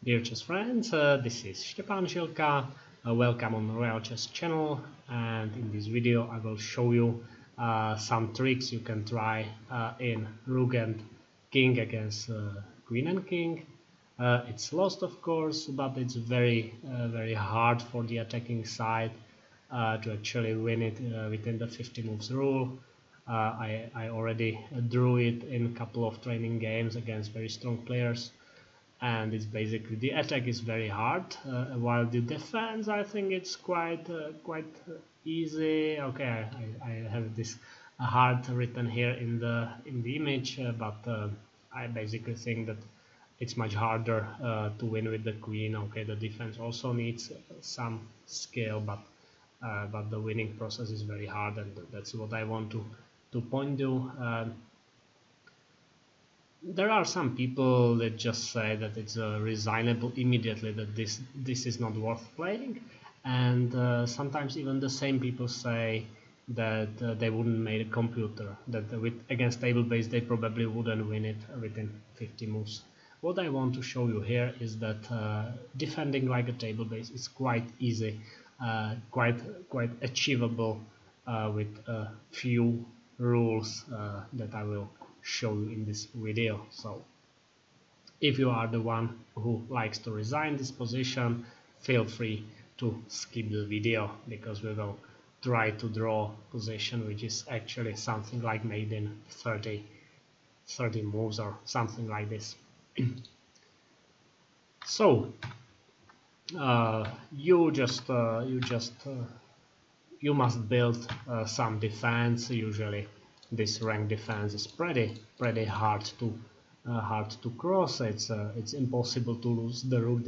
Dear chess friends, this is Štěpán Žilka. Welcome on Royal Chess channel, and in this video I will show you some tricks you can try in Rook and King against Queen and King. It's lost, of course, but it's very hard for the attacking side to actually win it within the 50 moves rule. I already drew it in a couple of training games against very strong players. And it's basically the attack is very hard, while the defense I think it's quite easy. Okay, I have this hard written here in the image, but I basically think that it's much harder to win with the queen. Okay, the defense also needs some skill, but the winning process is very hard, and that's what I want to point to. There are some people that just say that it's resignable immediately, that this is not worth playing, and sometimes even the same people say that they wouldn't make a computer, that against table base they probably wouldn't win it within 50 moves. What I want to show you here is that defending like a table base is quite easy, quite achievable with a few rules that I will show you in this video. So if you are the one who likes to resign this position, feel free to skip the video, because we will try to draw a position which is actually something like made in 30 moves or something like this. So you must build some defense. Usually this rank defense is pretty hard to cross. It's impossible to lose the rook.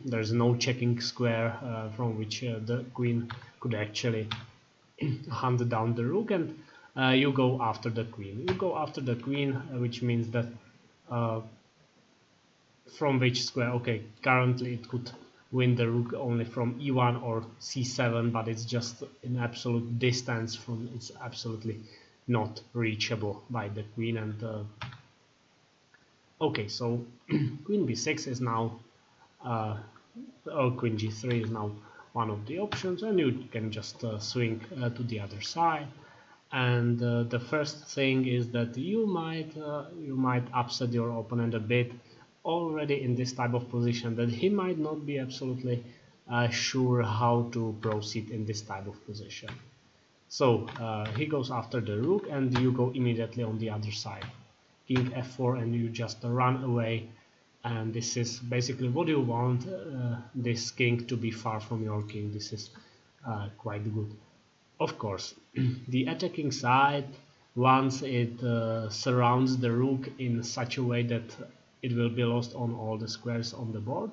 There's no checking square from which the queen could actually hunt down the rook, and you go after the queen. You go after the queen, which means that from which square? Okay, currently it could win the rook only from e1 or c7, but it's just an absolute distance from, it's absolutely not reachable by the queen. And okay, so queen b6 is now or queen g3 is now one of the options, and you can just swing to the other side. And the first thing is that you might upset your opponent a bit already in this type of position, that he might not be absolutely sure how to proceed in this type of position. So he goes after the rook, and you go immediately on the other side, king f4, and you just run away. And this is basically what you want, this king to be far from your king. This is quite good. Of course, the attacking side, once it surrounds the rook in such a way that it will be lost on all the squares on the board,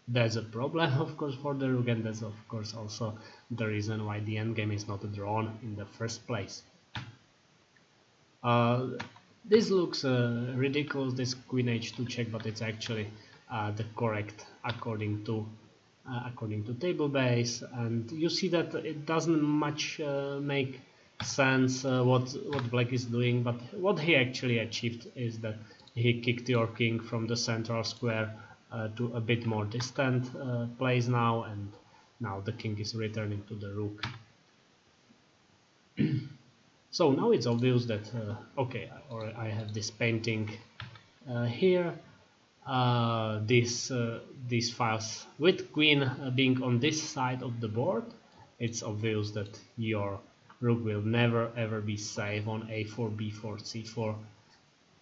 there's a problem, of course, for the rook, and that's of course also the reason why the endgame is not drawn in the first place. This looks ridiculous, this queen h2 check, but it's actually the correct according to table base. And you see that it doesn't much make sense what black is doing, but what he actually achieved is that he kicked your king from the central square to a bit more distant place now, and now the king is returning to the rook. So now it's obvious that okay, or I have this painting here, these files with queen being on this side of the board. It's obvious that your rook will never ever be safe on a4, b4, c4,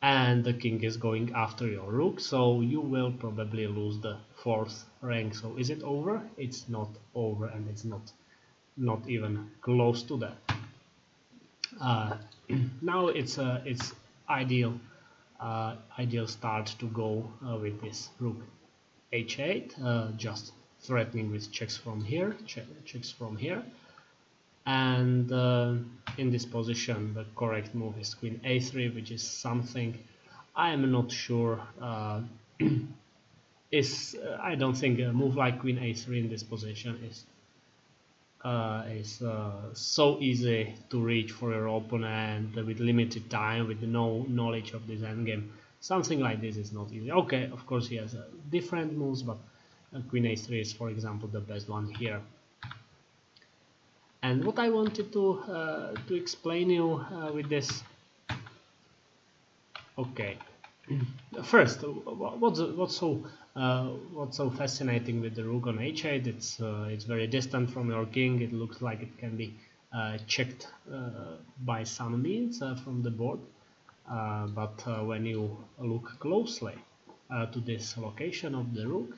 and the king is going after your rook, so you will probably lose the fourth rank. So is it over? It's not over, and it's not even close to that. Now it's ideal start to go with this rook h8, just threatening with checks from here, and in this position the correct move is queen a3, which is something I am not sure I don't think a move like queen a3 in this position is so easy to reach for your opponent with limited time, with no knowledge of this endgame. something like this is not easy. Okay, of course he has different moves, but queen a3 is, for example, the best one here. And what I wanted to explain you with this, okay, first, what's so fascinating with the rook on h8? It's very distant from your king. It looks like it can be checked by some means from the board, but when you look closely to this location of the rook,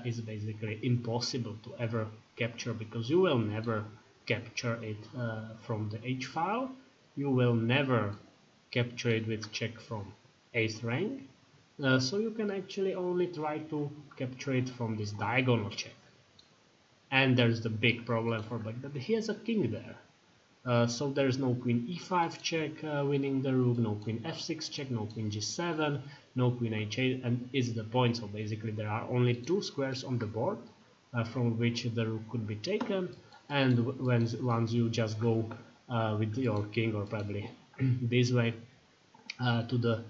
it's basically impossible to ever capture, because you will never capture it from the h file. You will never capture it with check from 8th rank, so you can actually only try to capture it from this diagonal check. And there's the big problem for black, that he has a king there, so there's no queen e5 check winning the rook, no queen f6 check, no queen g7, no queen h8, and is the point. So basically there are only 2 squares on the board from which the rook could be taken, and once you just go with your king, or probably this way, to the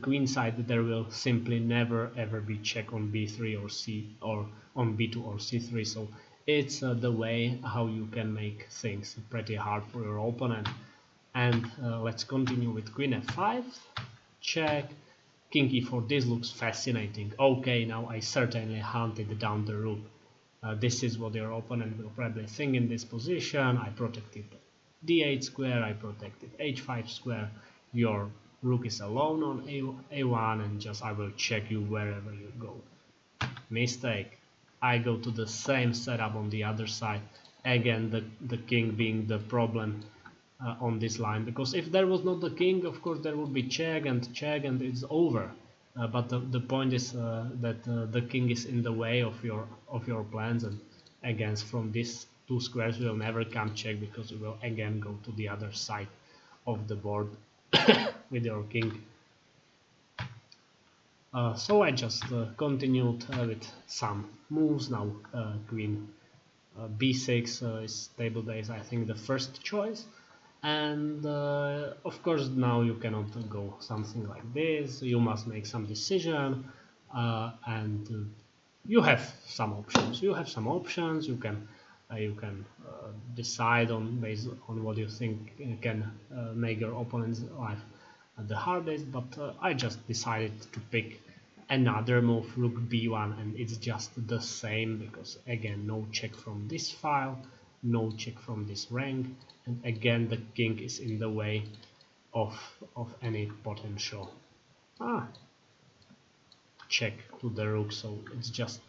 queen side, there will simply never ever be check on b3 or c, or on b2 or c3. So it's the way how you can make things pretty hard for your opponent. And let's continue with queen f5 check, king e4. This looks fascinating. Okay, now I certainly hunted down the rook. This is what your opponent will probably think in this position. I protected d8 square, I protected h5 square, your rook is alone on a1, and just I will check you wherever you go. Mistake. I go to the same setup on the other side. Again, the king being the problem on this line, because if there was not the king, of course there would be check and it's over. But the point is that the king is in the way of your plans, and again from these 2 squares will never come check, because you will again go to the other side of the board with your king. So I just continued with some moves. Now queen b6 is table days, I think, the first choice. And of course now you cannot go something like this. You must make some decision, and you have some options. You can decide on based on what you think can make your opponent's life the hardest. But I just decided to pick another move, rook b1, and it's just the same, because again no check from this file, no check from this rank, and again the king is in the way of any potential check to the rook. So it's just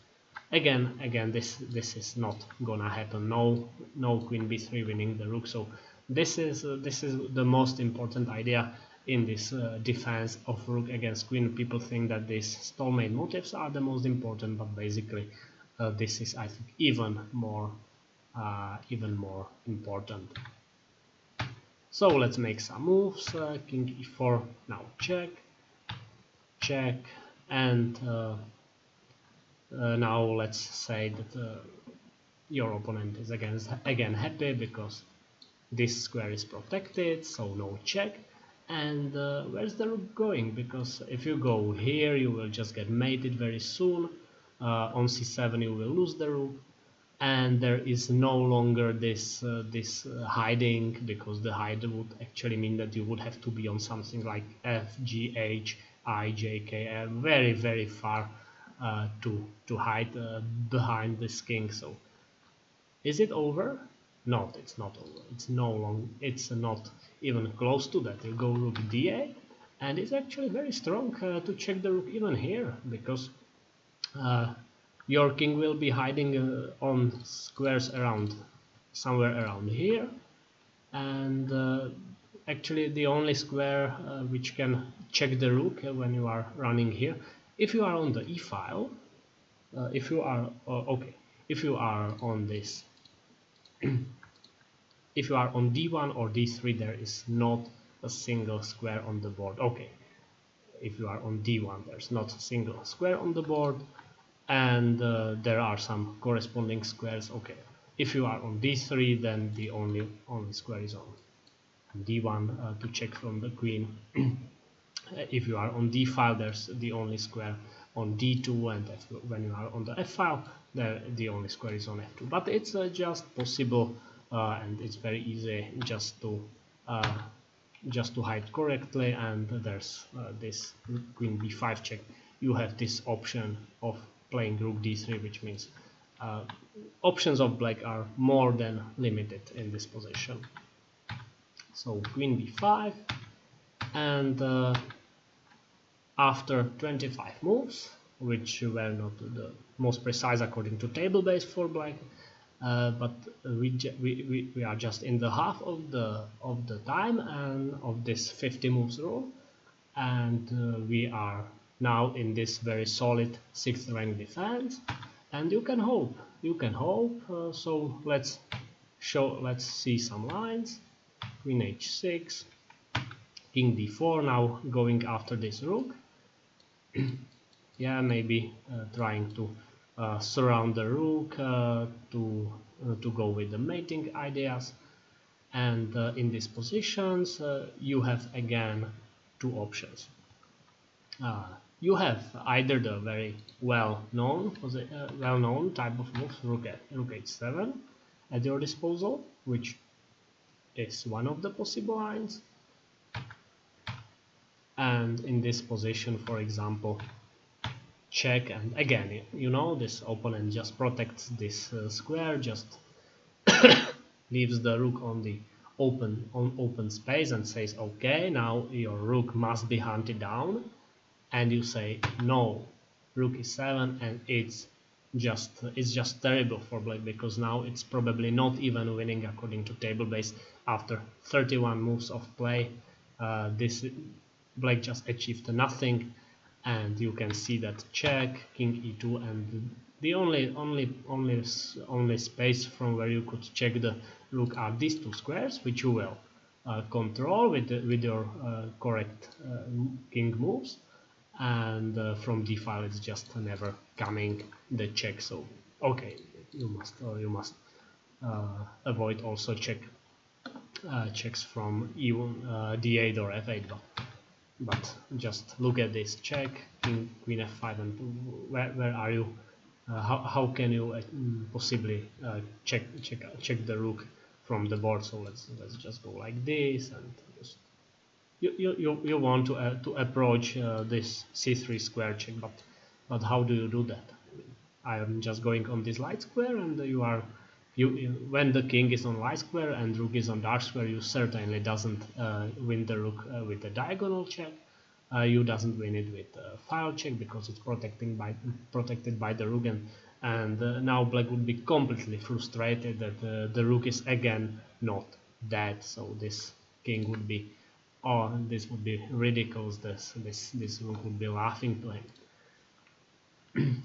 again this is not gonna happen. No queen b3 winning the rook. So this is the most important idea in this defense of rook against queen. People think that these stalemate motifs are the most important, but basically this is, I think, even more important. So let's make some moves. King e4, now check, and now let's say that your opponent is again happy, because this square is protected, so no check. And where's the rook going? Because if you go here, you will just get mated very soon. On c7 you will lose the rook, and there is no longer this hiding, because the hide would actually mean that you would have to be on something like f, g, h, I, j, k, very, very far to hide behind this king. So is it over? No, it's not over. It's not even close to that. You go rook d8, and it's actually very strong to check the rook even here, because your king will be hiding on squares around somewhere around here, and actually the only square which can check the rook when you are running here, if you are on the e file, if you are on this if you are on d1 or d3, there is not a single square on the board. Okay, if you are on d1, there's not a single square on the board, and there are some corresponding squares. Okay, if you are on d3, then the only square is on d1 to check from the queen. If you are on d file, there's the only square on d2, and when you are on the f file, the only square is on f2. But it's just possible, and it's very easy just to hide correctly. And there's this queen b5 check. You have this option of playing rook d3, which means options of black are more than limited in this position. So queen b5, and after 25 moves, which were not the most precise according to table base for black, but we are just in the half of the time and of this 50 moves rule, and we are now in this very solid 6th rank defense, and you can hope. So let's see some lines. Queen h6, king d4, now going after this rook. Yeah, maybe trying to surround the rook to go with the mating ideas. And in these positions you have again two options. You have either the very well-known type of moves, rook h7, at your disposal, which is one of the possible lines. And in this position, for example, check, and again, you know, this opponent just protects this square, just leaves the rook on the open space and says, okay, now your rook must be hunted down, and you say no, rook e7, and it's just terrible for black, because now it's probably not even winning according to table base. After 31 moves of play, this black just achieved nothing, and you can see that check, king e2, and the only space from where you could check the rook are these two squares, which you will control with your correct king moves, and from d file it's just never coming the check. So okay, you must avoid also checks from d8 or f8, but just look at this check, king, queen f5, and where are you? How can you possibly check the rook from the board? So let's just go like this, and just you want to approach this c3 square check, but how do you do that? I am just going on this light square, and when the king is on light square and rook is on dark square, you certainly doesn't win the rook with the diagonal check. You doesn't win it with file check, because it's protected by the rook, and now black would be completely frustrated that the rook is again not dead. So this king would be, this would be ridiculous. This rook would be laughing to him.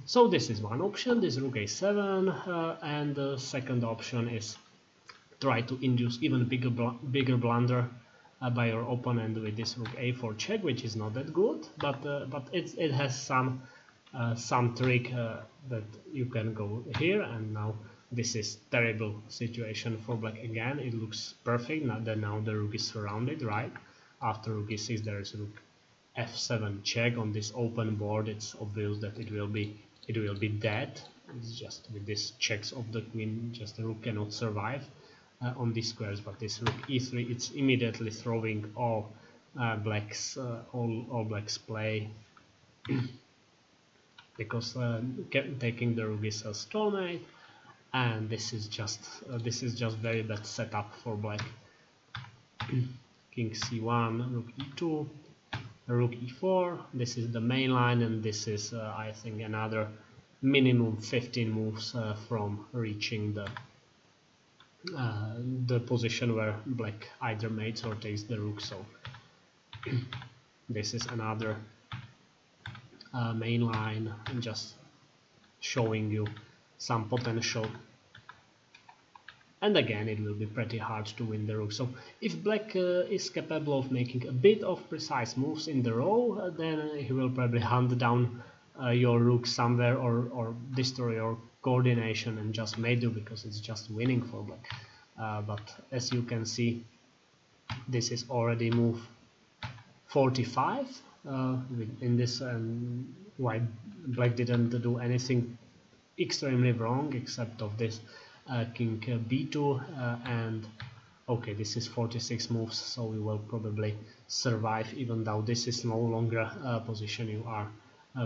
So this is one option, this rook a7, and the second option is try to induce even bigger blunder by your opponent with this rook a4 check, which is not that good, but it has some trick that you can go here, and now this is terrible situation for black again. It looks perfect now that the rook is surrounded, right? After rook e6 there is rook f7 check on this open board. It's obvious that it will be dead. It's just with these checks of the queen, just the rook cannot survive on these squares. But this rook e3, it's immediately throwing all black's play because taking the rook is a stalemate, and this is just very bad setup for black. King c1, rook e2, rook e4. This is the main line, and this is I think another minimum 15 moves from reaching the position where black either mates or takes the rook. So this is another main line, and just showing you some potential. And again, it will be pretty hard to win the rook. So if black is capable of making a bit of precise moves in the row, then he will probably hunt down your rook somewhere, or destroy your coordination and just mate you, because it's just winning for black. But as you can see, this is already move 45, in this, and white black didn't do anything extremely wrong except of this king b2 and okay, this is 46 moves, so we will probably survive, even though this is no longer a position you are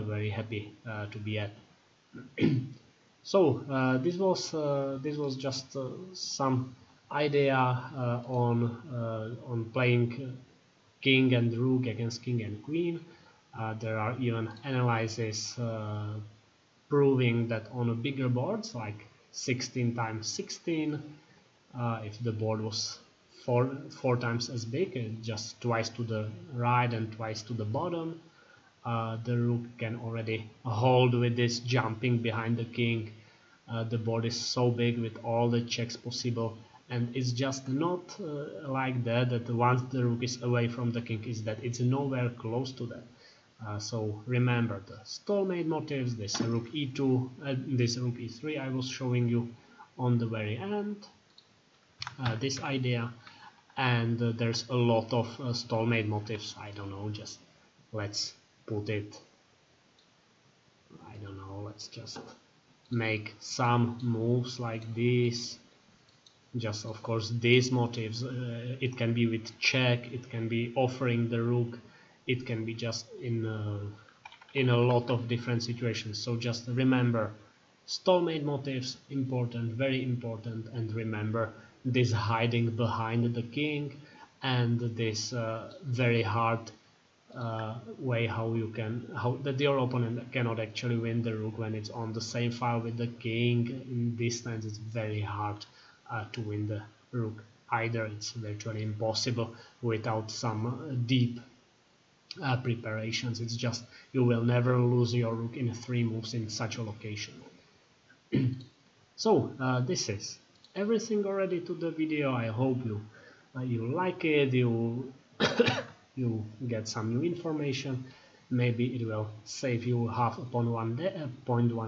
very happy to be at. So this was just some idea on playing king and rook against king and queen. There are even analyses proving that on a bigger boards like 16 times 16, if the board was four times as big, just twice to the right and twice to the bottom, the rook can already hold with this jumping behind the king. The board is so big with all the checks possible, and it's just not like that once the rook is away from the king is that it's nowhere close to that. So remember the stalemate motives, this rook e2, this rook e3 I was showing you on the very end, this idea, and there's a lot of stalemate motives. I don't know, just let's put it, I don't know, let's just make some moves like this. Just of course these motives, it can be with check, it can be offering the rook, it can be just in a lot of different situations. So just remember stalemate motives, important, very important, and remember this hiding behind the king and this very hard way how that your opponent cannot actually win the rook when it's on the same file with the king. In this sense it's very hard to win the rook. Either it's virtually impossible without some deep preparations. It's just you will never lose your rook in 3 moves in such a location. So this is everything already to the video. I hope you like it, you you get some new information. Maybe it will save you half a point one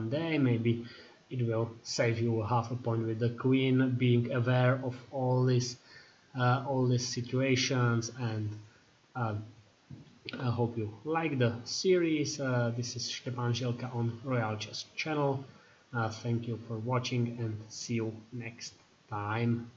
day, maybe it will save you half a point with the queen, being aware of all these situations. And I hope you like the series. This is Štěpán Žilka on Royal Chess channel. Thank you for watching and see you next time.